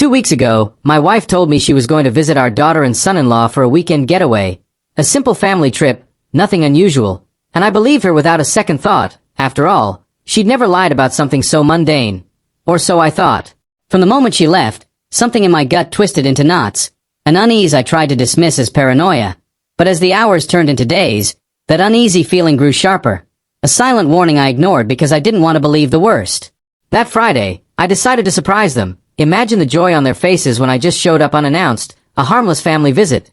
2 weeks ago, my wife told me she was going to visit our daughter and son-in-law for a weekend getaway. A simple family trip, nothing unusual. And I believed her without a second thought. After all, she'd never lied about something so mundane. Or so I thought. From the moment she left, something in my gut twisted into knots. An unease I tried to dismiss as paranoia. But as the hours turned into days, that uneasy feeling grew sharper. A silent warning I ignored because I didn't want to believe the worst. That Friday, I decided to surprise them. Imagine the joy on their faces when I just showed up unannounced, a harmless family visit.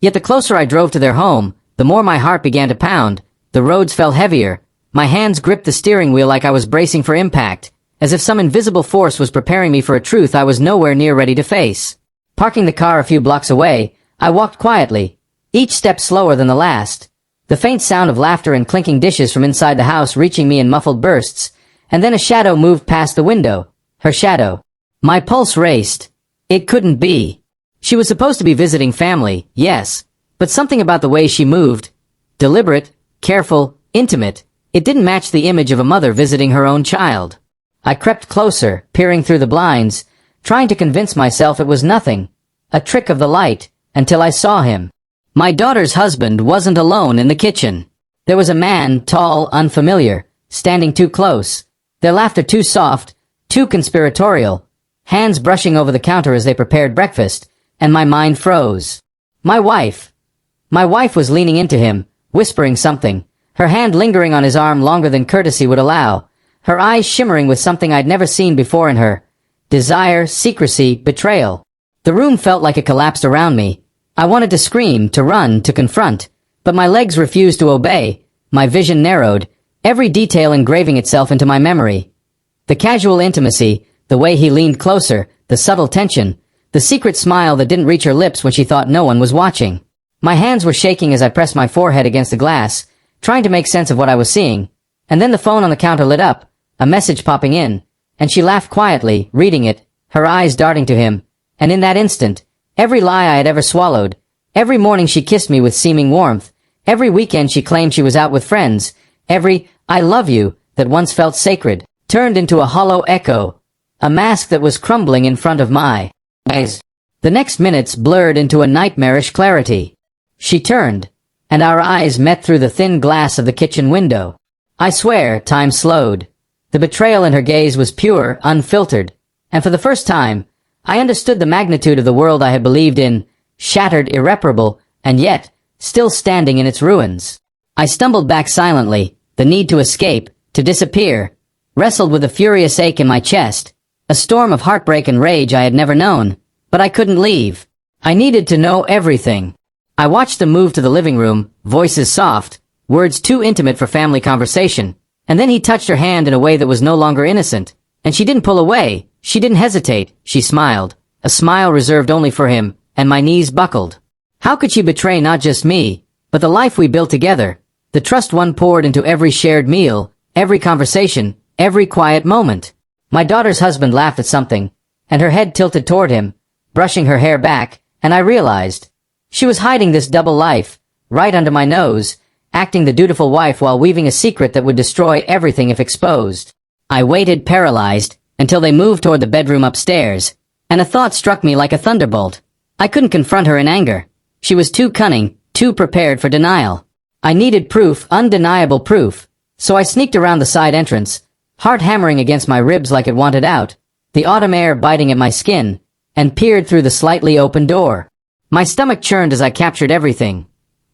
Yet the closer I drove to their home, the more my heart began to pound. The roads felt heavier. My hands gripped the steering wheel like I was bracing for impact, as if some invisible force was preparing me for a truth I was nowhere near ready to face. Parking the car a few blocks away, I walked quietly, each step slower than the last. The faint sound of laughter and clinking dishes from inside the house reaching me in muffled bursts, and then a shadow moved past the window. Her shadow. My pulse raced. It couldn't be. She was supposed to be visiting family, yes, but something about the way she moved, deliberate, careful, intimate, it didn't match the image of a mother visiting her own child. I crept closer, peering through the blinds, trying to convince myself it was nothing, a trick of the light, until I saw him. My daughter's husband wasn't alone in the kitchen. There was a man, tall, unfamiliar, standing too close, their laughter too soft, too conspiratorial, hands brushing over the counter as they prepared breakfast, and my mind froze. My wife was leaning into him, whispering something, her hand lingering on his arm longer than courtesy would allow, her eyes shimmering with something I'd never seen before in her. Desire, secrecy, betrayal. The room felt like it collapsed around me. I wanted to scream, to run, to confront, but my legs refused to obey. My vision narrowed, every detail engraving itself into my memory. The casual intimacy, the way he leaned closer, the subtle tension, the secret smile that didn't reach her lips when she thought no one was watching. My hands were shaking as I pressed my forehead against the glass, trying to make sense of what I was seeing. And then the phone on the counter lit up, a message popping in, and she laughed quietly, reading it, her eyes darting to him. And in that instant, every lie I had ever swallowed, every morning she kissed me with seeming warmth, every weekend she claimed she was out with friends, every "I love you" that once felt sacred, turned into a hollow echo, a mask that was crumbling in front of my eyes. The next minutes blurred into a nightmarish clarity. She turned, and our eyes met through the thin glass of the kitchen window. I swear, time slowed. The betrayal in her gaze was pure, unfiltered, and for the first time, I understood the magnitude of the world I had believed in, shattered, irreparable, and yet, still standing in its ruins. I stumbled back silently, the need to escape, to disappear, wrestled with a furious ache in my chest, a storm of heartbreak and rage I had never known, but I couldn't leave. I needed to know everything. I watched them move to the living room, voices soft, words too intimate for family conversation, and then he touched her hand in a way that was no longer innocent, and she didn't pull away, she didn't hesitate, she smiled, a smile reserved only for him, and my knees buckled. How could she betray not just me, but the life we built together, the trust one poured into every shared meal, every conversation, every quiet moment? My daughter's husband laughed at something, and her head tilted toward him, brushing her hair back, and I realized. She was hiding this double life, right under my nose, acting the dutiful wife while weaving a secret that would destroy everything if exposed. I waited paralyzed, until they moved toward the bedroom upstairs, and a thought struck me like a thunderbolt. I couldn't confront her in anger. She was too cunning, too prepared for denial. I needed proof, undeniable proof, so I sneaked around the side entrance, heart hammering against my ribs like it wanted out, the autumn air biting at my skin, and peered through the slightly open door. My stomach churned as I captured everything.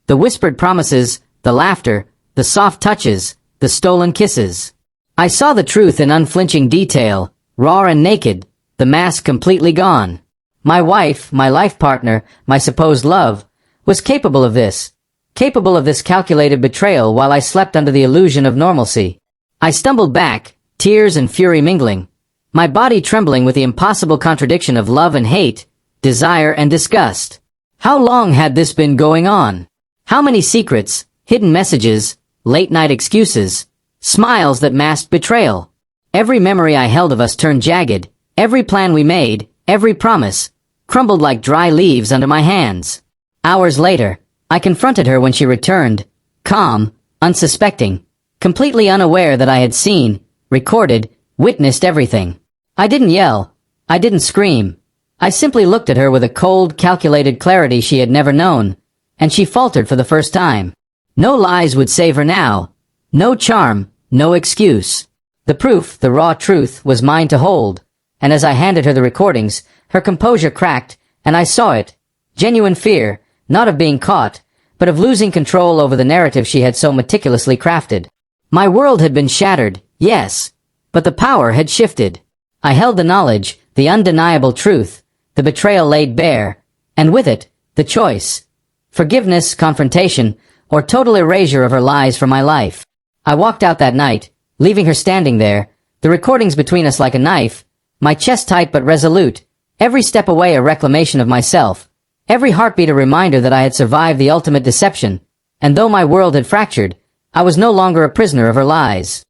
The whispered promises, the laughter, the soft touches, the stolen kisses. I saw the truth in unflinching detail, raw and naked, the mask completely gone. My wife, my life partner, my supposed love, was capable of this calculated betrayal while I slept under the illusion of normalcy. I stumbled back, tears and fury mingling, my body trembling with the impossible contradiction of love and hate, desire and disgust. How long had this been going on? How many secrets, hidden messages, late-night excuses, smiles that masked betrayal? Every memory I held of us turned jagged, every plan we made, every promise, crumbled like dry leaves under my hands. Hours later, I confronted her when she returned, calm, unsuspecting, completely unaware that I had seen, recorded, witnessed everything. I didn't yell. I didn't scream. I simply looked at her with a cold, calculated clarity she had never known, and she faltered for the first time. No lies would save her now. No charm, no excuse. The proof, the raw truth, was mine to hold, and as I handed her the recordings, her composure cracked, and I saw it. Genuine fear, not of being caught, but of losing control over the narrative she had so meticulously crafted. My world had been shattered, yes, but the power had shifted. I held the knowledge, the undeniable truth, the betrayal laid bare, and with it, the choice. Forgiveness, confrontation, or total erasure of her lies from my life. I walked out that night, leaving her standing there, the recordings between us like a knife, my chest tight but resolute, every step away a reclamation of myself, every heartbeat a reminder that I had survived the ultimate deception, and though my world had fractured, I was no longer a prisoner of her lies.